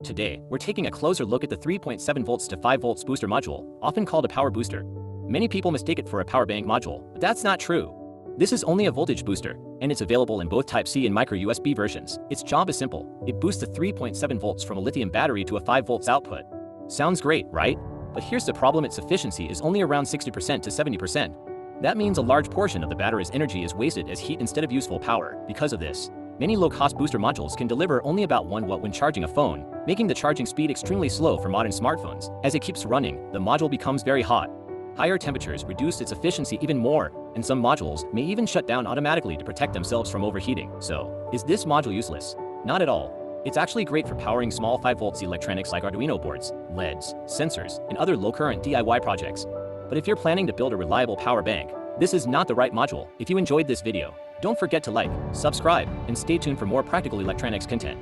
Today, we're taking a closer look at the 3.7 volts to 5 volts booster module, often called a power booster. Many people mistake it for a power bank module, but that's not true. This is only a voltage booster, and it's available in both Type-C and micro USB versions. Its job is simple. It boosts the 3.7 volts from a lithium battery to a 5 volts output. Sounds great, right? But here's the problem: its efficiency is only around 60% to 70%. That means a large portion of the battery's energy is wasted as heat instead of useful power. Because of this, many low-cost booster modules can deliver only about 1 watt when charging a phone, making the charging speed extremely slow for modern smartphones. As it keeps running, the module becomes very hot. Higher temperatures reduce its efficiency even more, and some modules may even shut down automatically to protect themselves from overheating. So, is this module useless? Not at all. It's actually great for powering small 5 volts electronics like Arduino boards, LEDs, sensors, and other low-current DIY projects. But if you're planning to build a reliable power bank, this is not the right module. If you enjoyed this video, don't forget to like, subscribe, and stay tuned for more practical electronics content.